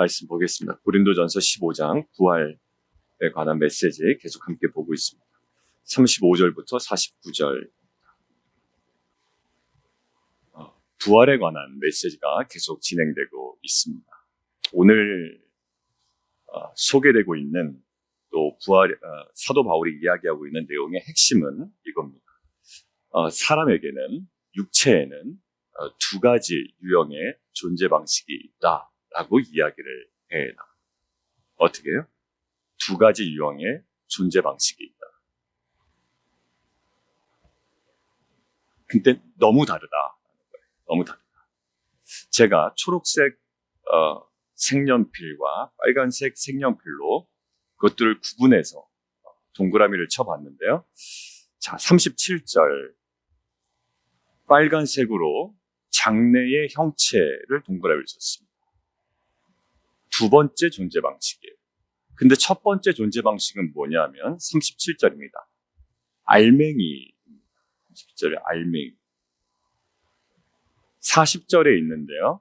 말씀 보겠습니다. 고린도전서 15장 부활에 관한 메시지 계속 함께 보고 있습니다. 35절부터 49절 부활에 관한 메시지가 계속 진행되고 있습니다. 오늘 소개되고 있는 또 사도 바울이 이야기하고 있는 내용의 핵심은 이겁니다. 사람에게는 육체에는 두 가지 유형의 존재 방식이 있다라고 이야기를 해요. 어떻게 해요? 두 가지 유형의 존재 방식이 있다. 근데 너무 다르다. 너무 다르다. 제가 초록색 색연필과 빨간색 색연필로 그것들을 구분해서 동그라미를 쳐봤는데요. 자, 37절 빨간색으로 장래의 형체를 동그라미를 쳤습니다. 두 번째 존재 방식이에요. 근데 첫 번째 존재 방식은 뭐냐면 37절입니다. 알맹이. 37절에 알맹이. 40절에 있는데요.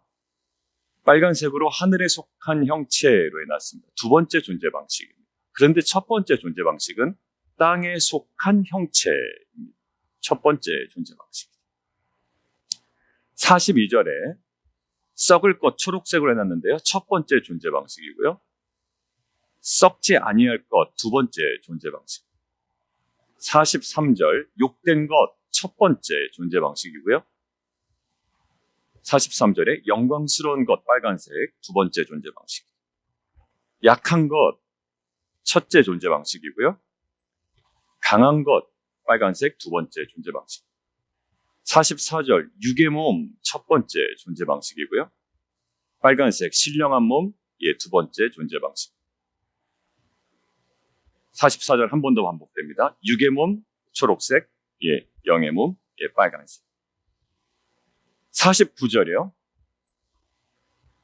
빨간색으로 하늘에 속한 형체로 해놨습니다. 두 번째 존재 방식입니다. 그런데 첫 번째 존재 방식은 땅에 속한 형체입니다. 첫 번째 존재 방식. 42절에 썩을 것 초록색으로 해놨는데요. 첫 번째 존재 방식이고요. 썩지 아니할 것 두 번째 존재 방식. 43절 욕된 것 첫 번째 존재 방식이고요. 43절에 영광스러운 것 빨간색 두 번째 존재 방식. 약한 것 첫째 존재 방식이고요. 강한 것 빨간색 두 번째 존재 방식. 44절 육의 몸 첫 번째 존재 방식이고요. 빨간색 신령한 몸 두 번째 존재 방식. 44절 한 번 더 반복됩니다. 육의 몸 초록색 영의 몸 빨간색. 49절이요.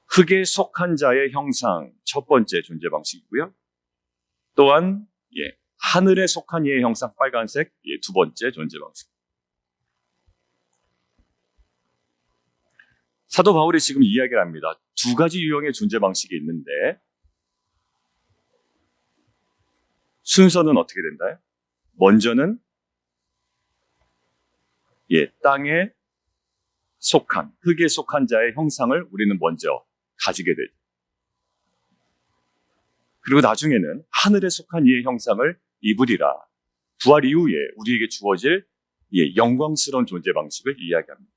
흙에 속한 자의 형상 첫 번째 존재 방식이고요. 또한 하늘에 속한 이의 형상 빨간색 두 번째 존재 방식. 사도 바울이 지금 이야기를 합니다. 두 가지 유형의 존재 방식이 있는데 순서는 어떻게 된다요? 먼저는 땅에 속한, 흙에 속한 자의 형상을 우리는 먼저 가지게 되죠. 그리고 나중에는 하늘에 속한 이의 형상을 입으리라. 부활 이후에 우리에게 주어질 영광스러운 존재 방식을 이야기합니다.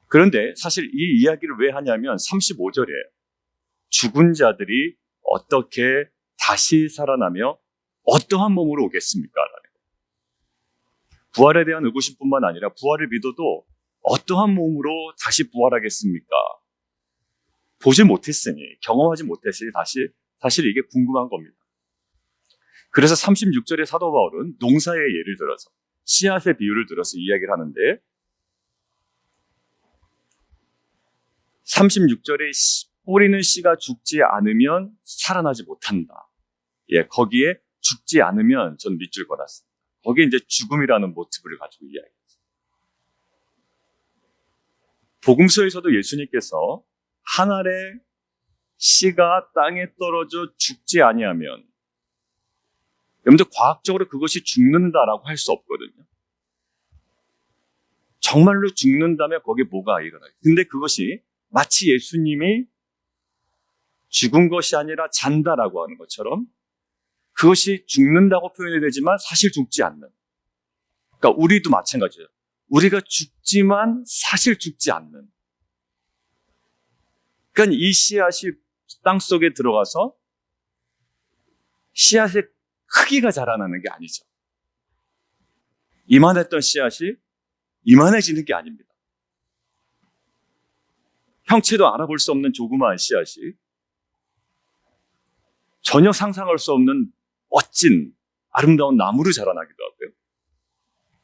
그런데 사실 이 이야기를 왜 하냐면 35절에 죽은 자들이 어떻게 다시 살아나며 어떠한 몸으로 오겠습니까? 부활에 대한 의구심뿐만 아니라 부활을 믿어도 어떠한 몸으로 다시 부활하겠습니까? 보지 못했으니, 경험하지 못했으니 사실 이게 궁금한 겁니다. 그래서 36절의 사도 바울은 농사의 예를 들어서 씨앗의 비유를 들어서 이야기를 하는데 36절에 뿌리는 씨가 죽지 않으면 살아나지 못한다. 거기에 죽지 않으면 전 밑줄 걸었습니다. 거기에 이제 죽음이라는 모티브를 가지고 이야기했어요. 복음서에서도 예수님께서 한 알의 씨가 땅에 떨어져 죽지 아니하면, 여러분들 과학적으로 그것이 죽는다라고 할 수 없거든요. 정말로 죽는다면 거기에 뭐가 일어나요? 근데 그것이 마치 예수님이 죽은 것이 아니라 잔다라고 하는 것처럼 그것이 죽는다고 표현이 되지만 사실 죽지 않는. 그러니까 우리도 마찬가지예요. 우리가 죽지만 사실 죽지 않는. 그러니까 이 씨앗이 땅속에 들어가서 씨앗의 크기가 자라나는 게 아니죠. 이만했던 씨앗이 이만해지는 게 아닙니다. 형체도 알아볼 수 없는 조그마한 씨앗이 전혀 상상할 수 없는 멋진 아름다운 나무로 자라나기도 하고요.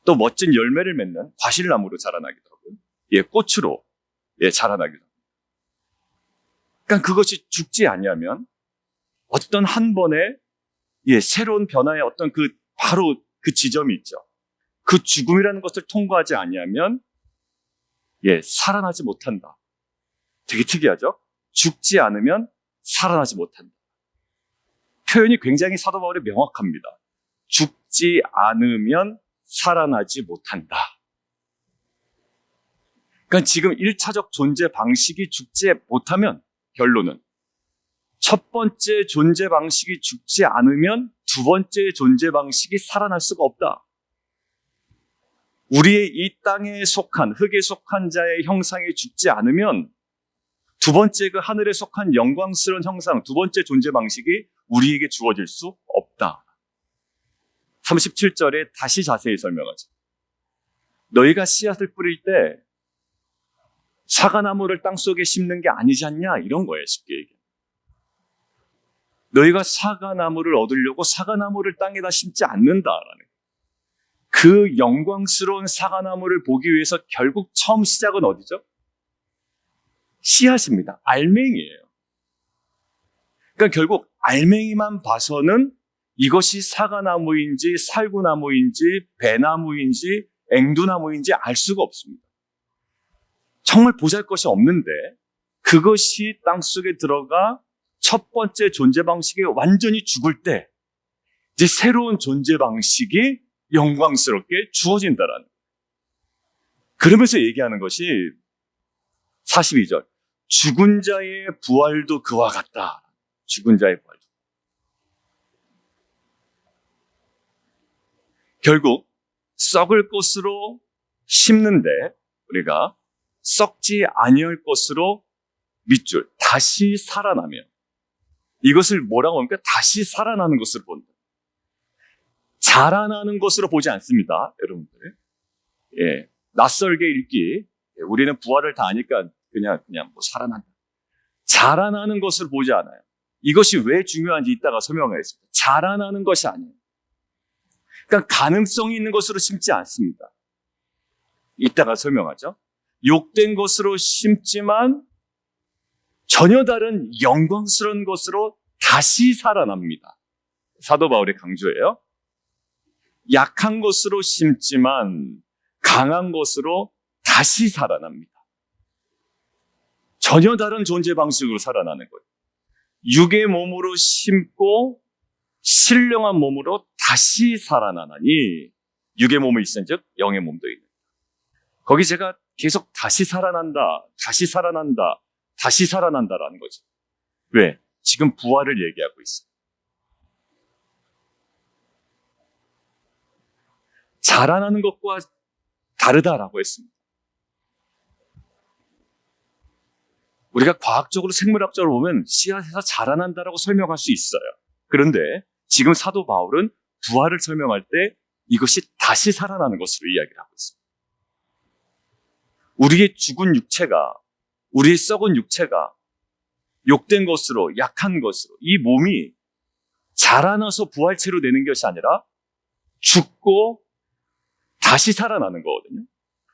또 멋진 열매를 맺는 과실나무로 자라나기도 하고요. 꽃으로 자라나기도 합니다. 그러니까 그것이 죽지 아니하면 어떤 한 번의 새로운 변화의 어떤 바로 그 지점이 있죠. 그 죽음이라는 것을 통과하지 아니하면 살아나지 못한다. 되게 특이하죠? 죽지 않으면 살아나지 못한다. 표현이 굉장히 사도 바울이 명확합니다. 죽지 않으면 살아나지 못한다. 그러니까 지금 1차적 존재 방식이 죽지 못하면 결론은 첫 번째 존재 방식이 죽지 않으면 두 번째 존재 방식이 살아날 수가 없다. 우리의 이 땅에 속한, 흙에 속한 자의 형상이 죽지 않으면 두 번째 그 하늘에 속한 영광스러운 형상, 두 번째 존재 방식이 우리에게 주어질 수 없다. 37절에 다시 자세히 설명하죠. 너희가 씨앗을 뿌릴 때 사과나무를 땅속에 심는 게 아니지 않냐? 이런 거예요, 쉽게 얘기해. 너희가 사과나무를 얻으려고 사과나무를 땅에다 심지 않는다라는 그 영광스러운 사과나무를 보기 위해서 결국 처음 시작은 어디죠? 씨앗입니다. 알맹이에요. 그러니까 결국 알맹이만 봐서는 이것이 사과나무인지 살구나무인지 배나무인지 앵두나무인지 알 수가 없습니다. 정말 보잘것이 없는데 그것이 땅속에 들어가 첫 번째 존재 방식이 완전히 죽을 때 이제 새로운 존재 방식이 영광스럽게 주어진다라는. 그러면서 얘기하는 것이 42절. 죽은 자의 부활도 그와 같다. 죽은 자의 부활도. 결국 썩을 것으로 심는데 우리가 썩지 아니할 것으로 밑줄 다시 살아나며 이것을 뭐라고 합니까? 다시 살아나는 것으로 본다. 자라나는 것으로 보지 않습니다, 여러분들. 예, 낯설게 읽기. 우리는 부활을 다 아니까 그냥 뭐 살아난다. 자라나는 것을 보지 않아요. 이것이 왜 중요한지 이따가 설명하겠습니다. 자라나는 것이 아니에요. 그러니까 가능성이 있는 것으로 심지 않습니다. 이따가 설명하죠. 욕된 것으로 심지만 전혀 다른 영광스러운 것으로 다시 살아납니다. 사도 바울의 강조예요. 약한 것으로 심지만 강한 것으로 다시 살아납니다. 전혀 다른 존재 방식으로 살아나는 거예요. 육의 몸으로 심고 신령한 몸으로 다시 살아나나니 육의 몸이 있은즉 영의 몸도 있는. 거기 제가 계속 다시 살아난다, 다시 살아난다, 다시 살아난다라는 거죠. 왜? 지금 부활을 얘기하고 있어요. 자라나는 것과 다르다라고 했습니다. 우리가 과학적으로 생물학적으로 보면 씨앗에서 자라난다라고 설명할 수 있어요. 그런데 지금 사도 바울은 부활을 설명할 때 이것이 다시 살아나는 것으로 이야기를 하고 있습니다. 우리의 죽은 육체가, 우리의 썩은 육체가 욕된 것으로, 약한 것으로 이 몸이 자라나서 부활체로 되는 것이 아니라 죽고 다시 살아나는 거거든요.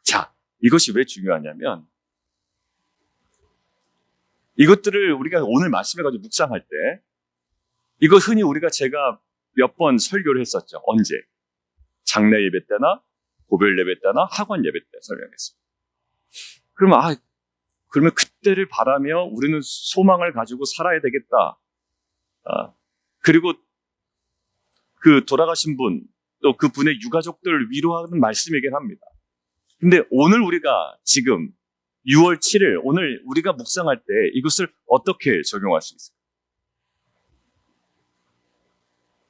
자, 이것이 왜 중요하냐면 이것들을 우리가 오늘 말씀해가지고 묵상할 때 이거 흔히 제가 몇 번 설교를 했었죠. 언제? 장례 예배 때나 고별 예배 때나 학원 예배 때 설명했습니다. 그러면 그때를 바라며 우리는 소망을 가지고 살아야 되겠다. 그리고 그 돌아가신 분, 또 그분의 유가족들을 위로하는 말씀이긴 합니다. 근데 오늘 우리가 지금 6월 7일, 오늘 우리가 묵상할 때 이것을 어떻게 적용할 수 있을까요?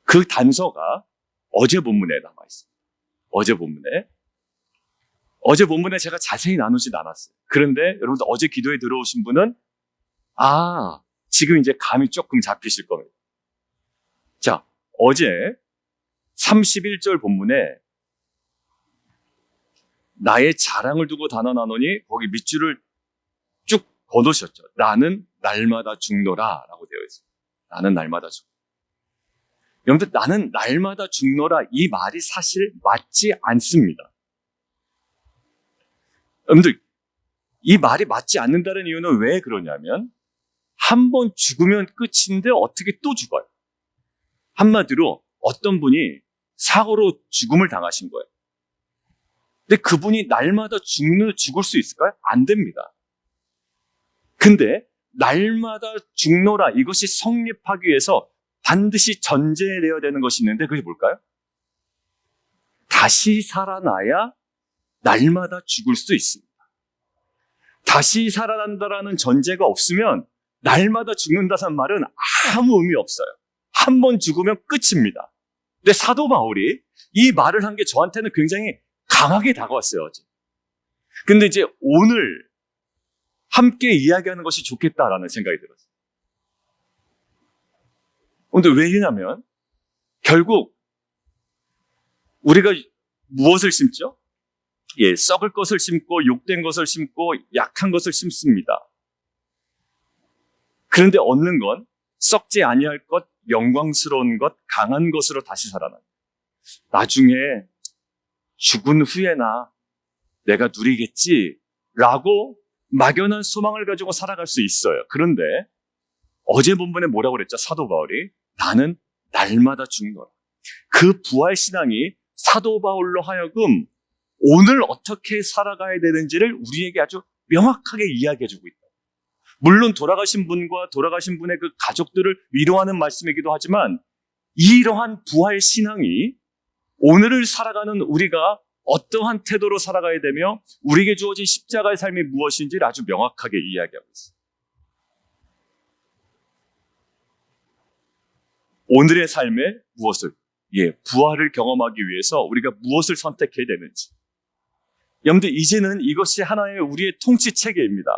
그 단서가 어제 본문에 남아 있습니다. 어제 본문에 제가 자세히 나누진 않았어요. 그런데 여러분들 어제 기도에 들어오신 분은 지금 이제 감이 조금 잡히실 겁니다. 자, 어제 31절 본문에 나의 자랑을 두고 단언하노니 거기 밑줄을 쭉 거두셨죠. 나는 날마다 죽노라 라고 되어 있습니다. 나는 날마다 죽노라. 여러분들 나는 날마다 죽노라 이 말이 사실 맞지 않습니다. 여러분들 이 말이 맞지 않는다는 이유는 왜 그러냐면 한 번 죽으면 끝인데 어떻게 또 죽어요. 한마디로 어떤 분이 사고로 죽음을 당하신 거예요. 근데 그분이 날마다 죽을 수 있을까요? 안 됩니다. 근데 날마다 죽노라 이것이 성립하기 위해서 반드시 전제되어야 되는 것이 있는데 그게 뭘까요? 다시 살아나야 날마다 죽을 수 있습니다. 다시 살아난다라는 전제가 없으면 날마다 죽는다는 말은 아무 의미 없어요. 한 번 죽으면 끝입니다. 근데 사도 바울이 이 말을 한 게 저한테는 굉장히 강하게 다가왔어요, 어제. 근데 이제 오늘 함께 이야기하는 것이 좋겠다라는 생각이 들었어요. 근데 왜냐면 결국 우리가 무엇을 심죠? 예, 썩을 것을 심고 욕된 것을 심고 약한 것을 심습니다. 그런데 얻는 건 썩지 아니할 것, 영광스러운 것, 강한 것으로 다시 살아납니다. 나중에 죽은 후에나 내가 누리겠지라고 막연한 소망을 가지고 살아갈 수 있어요. 그런데 어제 본문에 뭐라고 그랬죠? 사도 바울이 나는 날마다 죽노라. 그 부활 신앙이 사도 바울로 하여금 오늘 어떻게 살아가야 되는지를 우리에게 아주 명확하게 이야기해주고 있다. 물론 돌아가신 분과 돌아가신 분의 그 가족들을 위로하는 말씀이기도 하지만 이러한 부활 신앙이 오늘을 살아가는 우리가 어떠한 태도로 살아가야 되며 우리에게 주어진 십자가의 삶이 무엇인지를 아주 명확하게 이야기하고 있습니다. 오늘의 삶에 무엇을, 부활을 경험하기 위해서 우리가 무엇을 선택해야 되는지. 여러분들 이제는 이것이 하나의 우리의 통치 체계입니다.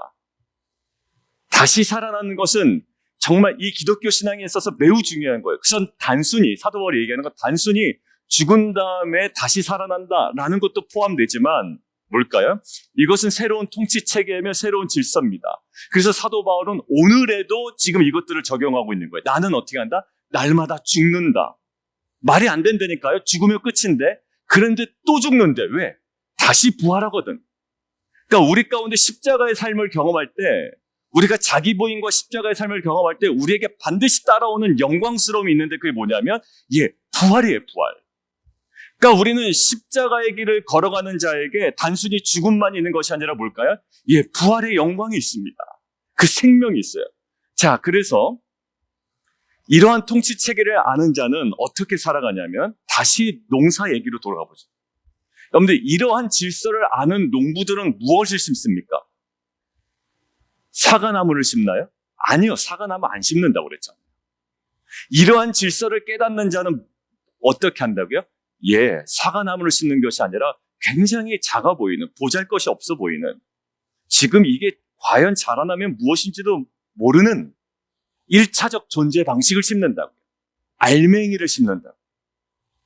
다시 살아나는 것은 정말 이 기독교 신앙에 있어서 매우 중요한 거예요. 그것은 단순히 사도 바울이 얘기하는 건 단순히 죽은 다음에 다시 살아난다라는 것도 포함되지만 뭘까요? 이것은 새로운 통치 체계이며 새로운 질서입니다. 그래서 사도 바울은 오늘에도 지금 이것들을 적용하고 있는 거예요. 나는 어떻게 한다? 날마다 죽는다. 말이 안 된다니까요. 죽으면 끝인데 그런데 또 죽는데 왜? 다시 부활하거든. 그러니까 우리 가운데 십자가의 삶을 경험할 때 우리가 자기 부인과 십자가의 삶을 경험할 때 우리에게 반드시 따라오는 영광스러움이 있는데 그게 뭐냐면 부활이에요. 부활. 그러니까 우리는 십자가의 길을 걸어가는 자에게 단순히 죽음만 있는 것이 아니라 뭘까요? 부활의 영광이 있습니다. 그 생명이 있어요. 자, 그래서 이러한 통치 체계를 아는 자는 어떻게 살아가냐면 다시 농사 얘기로 돌아가 보죠. 여러분들 이러한 질서를 아는 농부들은 무엇을 심습니까? 사과나무를 심나요? 아니요. 사과나무 안 심는다고 그랬잖아요. 이러한 질서를 깨닫는 자는 어떻게 한다고요? 사과나무를 심는 것이 아니라 굉장히 작아 보이는, 보잘것이 없어 보이는, 지금 이게 과연 자라나면 무엇인지도 모르는 1차적 존재 방식을 심는다고요. 알맹이를 심는다고요.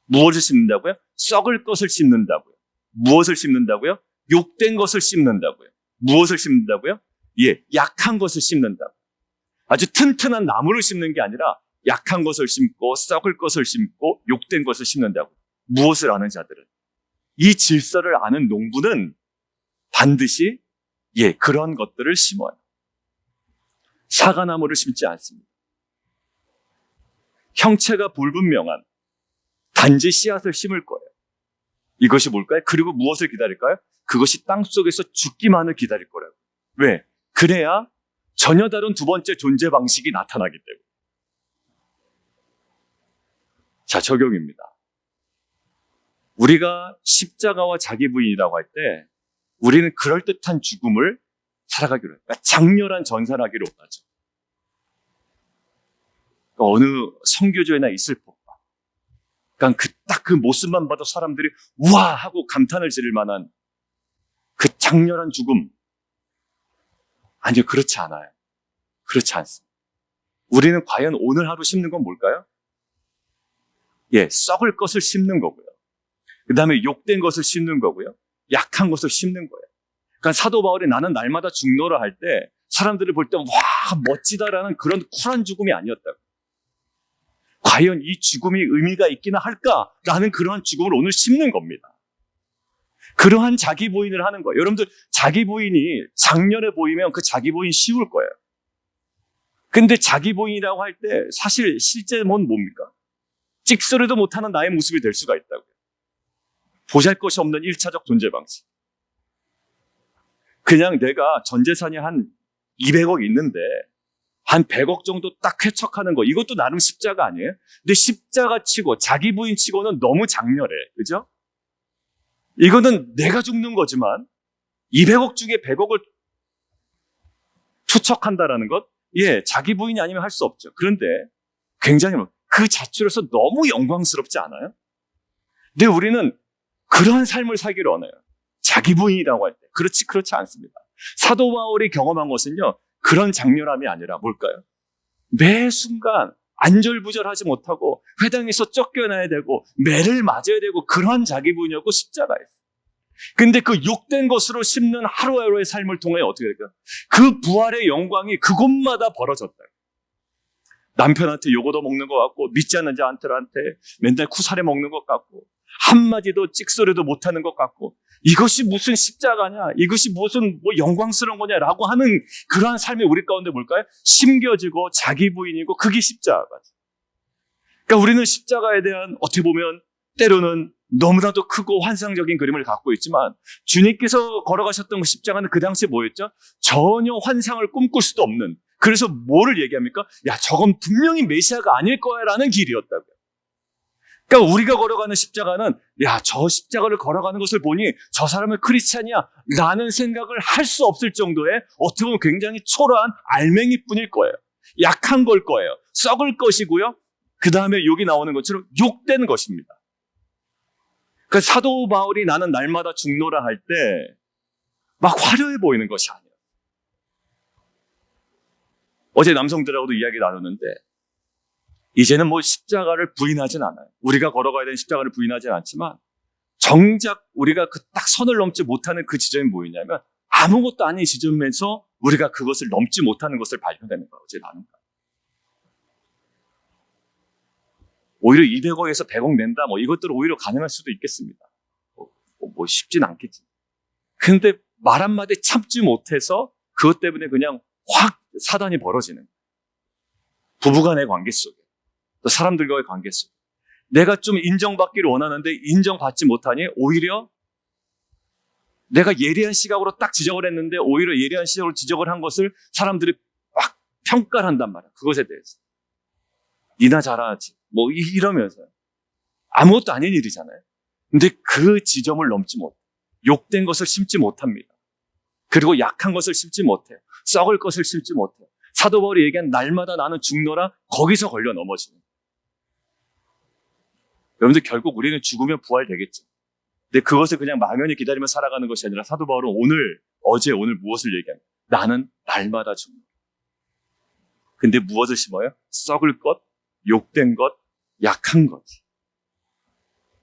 무엇을 심는다고요? 썩을 것을 심는다고요. 무엇을 심는다고요? 욕된 것을 심는다고요. 무엇을 심는다고요? 약한 것을 심는다고요. 아주 튼튼한 나무를 심는 게 아니라 약한 것을 심고 썩을 것을 심고 욕된 것을 심는다고요. 무엇을 아는 자들은. 이 질서를 아는 농부는 반드시 그런 것들을 심어요. 사과나무를 심지 않습니다. 형체가 불분명한 단지 씨앗을 심을 거예요. 이것이 뭘까요? 그리고 무엇을 기다릴까요? 그것이 땅속에서 죽기만을 기다릴 거라고. 왜? 그래야 전혀 다른 두 번째 존재 방식이 나타나기 때문에. 자, 적용입니다. 우리가 십자가와 자기 부인이라고 할 때 우리는 그럴듯한 죽음을 살아가기로 해요. 그러니까 장렬한 전사를 하기로 하죠. 그러니까 어느 선교조에나 있을 법한. 그러니까 딱 그 모습만 봐도 사람들이 우와 하고 감탄을 지를 만한 그 장렬한 죽음. 아니요, 그렇지 않아요. 그렇지 않습니다. 우리는 과연 오늘 하루 심는 건 뭘까요? 썩을 것을 심는 거고요. 그 다음에 욕된 것을 심는 거고요. 약한 것을 심는 거예요. 그러니까 사도 바울이 나는 날마다 죽노라 할 때 사람들을 볼 때 와 멋지다라는 그런 쿨한 죽음이 아니었다고. 과연 이 죽음이 의미가 있기나 할까라는 그러한 죽음을 오늘 심는 겁니다. 그러한 자기 부인을 하는 거예요. 여러분들 자기 부인이 장렬해 보이면 그 자기 부인 쉬울 거예요. 근데 자기 부인이라고 할 때 사실 실제는 뭡니까? 찍소리도 못하는 나의 모습이 될 수가 있다고요. 보잘것이 없는 1차적 존재 방식. 그냥 내가 전 재산이 한 200억 있는데 한 100억 정도 딱 쾌척하는 거, 이것도 나름 십자가 아니에요? 근데 십자가 치고 자기 부인 치고는 너무 장렬해. 그죠? 이거는 내가 죽는 거지만 200억 중에 100억을 투척한다라는 것, 자기 부인이 아니면 할 수 없죠. 그런데 굉장히 그 자체로서 너무 영광스럽지 않아요? 근데 우리는 그러한 삶을 살기를 원해요. 자기 부인이라고 할 때. 그렇지 않습니다. 사도 바울이 경험한 것은요, 그런 장렬함이 아니라 뭘까요? 매 순간 안절부절하지 못하고 회당에서 쫓겨나야 되고 매를 맞아야 되고 그런 자기 부인이었고 십자가였어요. 근데 그 욕된 것으로 씹는 하루하루의 삶을 통해 어떻게 될까요? 그 부활의 영광이 그곳마다 벌어졌다. 남편한테 욕 얻어먹는 것 같고 믿지 않는 자한테 맨날 쿠사리 먹는 것 같고 한마디도 찍소리도 못하는 것 같고 이것이 무슨 십자가냐, 이것이 무슨 영광스러운 거냐라고 하는 그러한 삶이 우리 가운데 뭘까요? 심겨지고 자기 부인이고 그게 십자가지. 그러니까 우리는 십자가에 대한 어떻게 보면 때로는 너무나도 크고 환상적인 그림을 갖고 있지만 주님께서 걸어가셨던 그 십자가는 그 당시에 뭐였죠? 전혀 환상을 꿈꿀 수도 없는, 그래서 뭐를 얘기합니까? 야, 저건 분명히 메시아가 아닐 거야 라는 길이었다고요. 그러니까 우리가 걸어가는 십자가는 야, 저 십자가를 걸어가는 것을 보니 저 사람은 크리스찬이야 라는 생각을 할 수 없을 정도의 어떻게 보면 굉장히 초라한 알맹이뿐일 거예요. 약한 걸 거예요. 썩을 것이고요. 그 다음에 욕이 나오는 것처럼 욕된 것입니다. 그 사도 바울이 나는 날마다 죽노라 할 때 막 화려해 보이는 것이 아니에요. 어제 남성들하고도 이야기 나눴는데 이제는 십자가를 부인하진 않아요. 우리가 걸어가야 되는 십자가를 부인하진 않지만 정작 우리가 그 딱 선을 넘지 못하는 그 지점이 뭐였냐면 아무것도 아닌 지점에서 우리가 그것을 넘지 못하는 것을 발견하는 거예요. 어제 나눈 거. 오히려 200억에서 100억 낸다, 이것들은 오히려 가능할 수도 있겠습니다. 쉽진 않겠지. 근데 말 한마디 참지 못해서 그것 때문에 그냥 확 사단이 벌어지는 거예요. 부부간의 관계 속에, 또 사람들과의 관계 속에. 내가 좀 인정받기를 원하는데 인정받지 못하니 오히려 내가 예리한 시각으로 딱 지적을 했는데 오히려 예리한 시각으로 지적을 한 것을 사람들이 막 평가를 한단 말이야. 그것에 대해서. 니나 잘하지. 이러면서. 아무것도 아닌 일이잖아요. 근데 그 지점을 넘지 못해요. 욕된 것을 심지 못합니다. 그리고 약한 것을 심지 못해요. 썩을 것을 심지 못해요. 사도 바울이 얘기한 날마다 나는 죽노라, 거기서 걸려 넘어지는. 여러분들 결국 우리는 죽으면 부활되겠죠. 근데 그것을 그냥 막연히 기다리며 살아가는 것이 아니라 사도 바울은 오늘 무엇을 얘기합니까? 나는 날마다 죽노라. 근데 무엇을 심어요? 썩을 것, 욕된 것, 약한 것.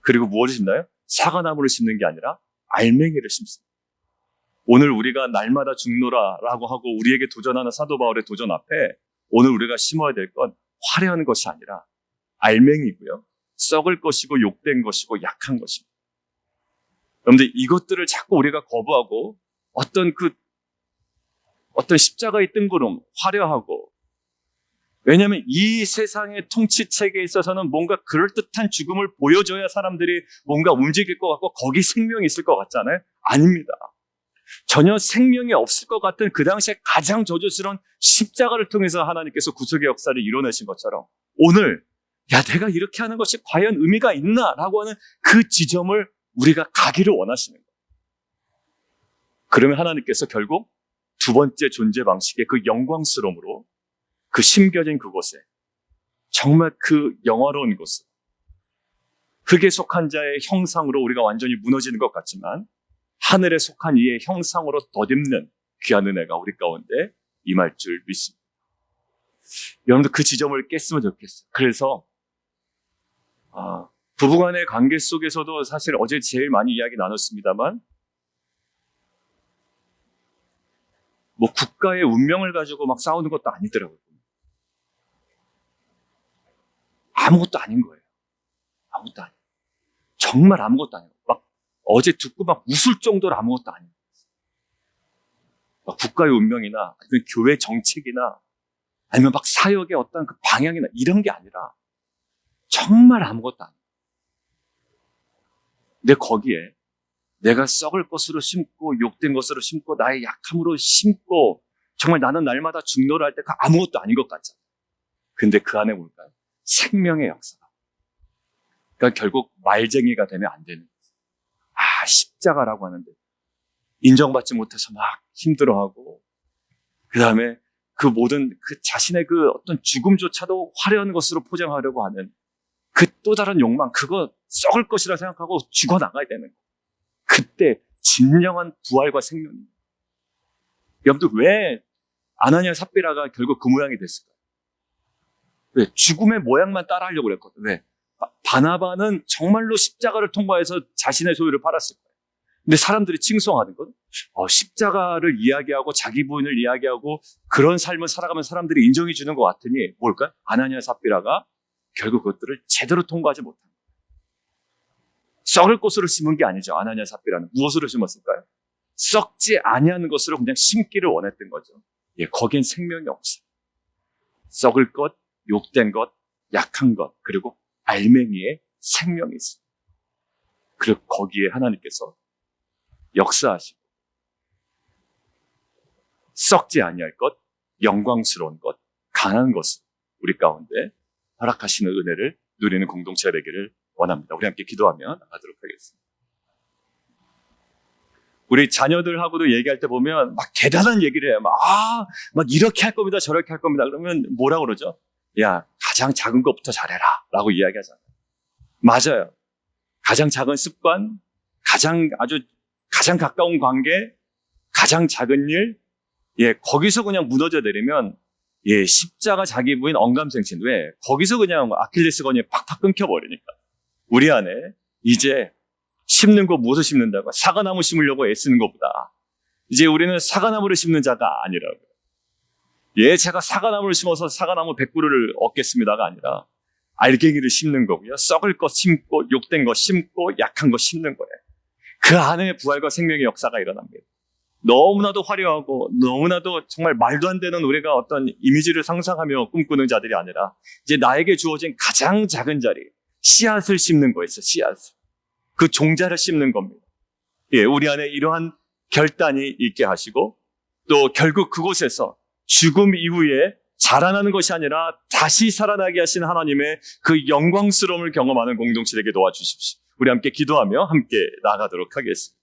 그리고 무엇을 심나요? 사과나무를 심는 게 아니라 알맹이를 심습니다. 오늘 우리가 날마다 죽노라라고 하고 우리에게 도전하는 사도 바울의 도전 앞에 오늘 우리가 심어야 될 건 화려한 것이 아니라 알맹이고요. 썩을 것이고 욕된 것이고 약한 것입니다. 그런데 이것들을 자꾸 우리가 거부하고 어떤 십자가의 뜬구름, 화려하고, 왜냐하면 이 세상의 통치 체계에 있어서는 뭔가 그럴듯한 죽음을 보여줘야 사람들이 뭔가 움직일 것 같고 거기 생명이 있을 것 같잖아요. 아닙니다. 전혀 생명이 없을 것 같은 그 당시에 가장 저주스러운 십자가를 통해서 하나님께서 구속의 역사를 이뤄내신 것처럼 오늘 내가 이렇게 하는 것이 과연 의미가 있나? 라고 하는 그 지점을 우리가 가기를 원하시는 거예요. 그러면 하나님께서 결국 두 번째 존재 방식의 그 영광스러움으로 그 심겨진 그곳에 정말 그 영화로운 곳에 흙에 속한 자의 형상으로 우리가 완전히 무너지는 것 같지만 하늘에 속한 이의 형상으로 덧입는 귀한 은혜가 우리 가운데 임할 줄 믿습니다. 여러분들 그 지점을 깼으면 좋겠어요. 그래서 부부간의 관계 속에서도 사실 어제 제일 많이 이야기 나눴습니다만 국가의 운명을 가지고 막 싸우는 것도 아니더라고요. 아무것도 아닌 거예요. 아무것도 아니에요. 정말 아무것도 아니에요. 어제 듣고 웃을 정도로 아무것도 아니에요. 국가의 운명이나 아니면 교회 정책이나 아니면 사역의 어떤 그 방향이나 이런 게 아니라 정말 아무것도 아니에요. 근데 거기에 내가 썩을 것으로 심고 욕된 것으로 심고 나의 약함으로 심고 정말 나는 날마다 중노를 할 때 그 아무것도 아닌 것 같잖아요. 근데 그 안에 뭘까요? 생명의 역사가. 그러니까 결국 말쟁이가 되면 안 되는 거예요. 십자가라고 하는데 인정받지 못해서 막 힘들어하고, 그 다음에 그 모든 그 자신의 그 어떤 죽음조차도 화려한 것으로 포장하려고 하는 그 또 다른 욕망, 그거 썩을 것이라 생각하고 죽어나가야 되는 거예요. 그때 진정한 부활과 생명입니다. 여러분들, 왜 아나니아 삽비라가 결국 그 모양이 됐을까요? 왜? 죽음의 모양만 따라하려고 그랬거든요. 왜? 바나바는 정말로 십자가를 통과해서 자신의 소유를 팔았을 거예요. 근데 사람들이 칭송하는 건 십자가를 이야기하고 자기 부인을 이야기하고 그런 삶을 살아가면 사람들이 인정해 주는 것 같으니 뭘까요? 아나니아 삽비라가 결국 그것들을 제대로 통과하지 못한 거예요. 썩을 것으로 심은 게 아니죠. 아나니아 삽비라는 무엇으로 심었을까요? 썩지 아니하는 것으로 그냥 심기를 원했던 거죠. 거긴 생명이 없어요. 썩을 것, 욕된 것, 약한 것, 그리고 알맹이의 생명이 있어요. 그리고 거기에 하나님께서 역사하시고 썩지 아니할 것, 영광스러운 것, 강한 것을 우리 가운데 허락하시는 은혜를 누리는 공동체가 되기를 원합니다. 우리 함께 기도하며 나가도록 하겠습니다. 우리 자녀들하고도 얘기할 때 보면 막 대단한 얘기를 해요. 막 이렇게 할 겁니다, 저렇게 할 겁니다. 그러면 뭐라고 그러죠? 야, 가장 작은 것부터 잘해라 라고 이야기하잖아요. 맞아요. 가장 작은 습관, 가장 가까운 관계, 가장 작은 일, 거기서 그냥 무너져 내리면, 십자가 자기 부인 언감생신. 왜? 거기서 그냥 아킬레스건이 팍팍 끊겨버리니까. 우리 안에 이제 심는 거 무엇을 심는다고? 사과나무 심으려고 애쓰는 것보다 이제 우리는 사과나무를 심는 자가 아니라고요. 제가 사과나무를 심어서 사과나무 100그루를 얻겠습니다가 아니라 알갱이를 심는 거고요. 썩을 것 심고 욕된 것 심고 약한 것 심는 거예요. 그 안에 부활과 생명의 역사가 일어납니다. 너무나도 화려하고 너무나도 정말 말도 안 되는 우리가 어떤 이미지를 상상하며 꿈꾸는 자들이 아니라 이제 나에게 주어진 가장 작은 자리, 씨앗을 심는 거였어요. 씨앗을. 그 종자를 심는 겁니다. 우리 안에 이러한 결단이 있게 하시고 또 결국 그곳에서 죽음 이후에 자라나는 것이 아니라 다시 살아나게 하신 하나님의 그 영광스러움을 경험하는 공동체 되게 도와주십시오. 우리 함께 기도하며 함께 나가도록 하겠습니다.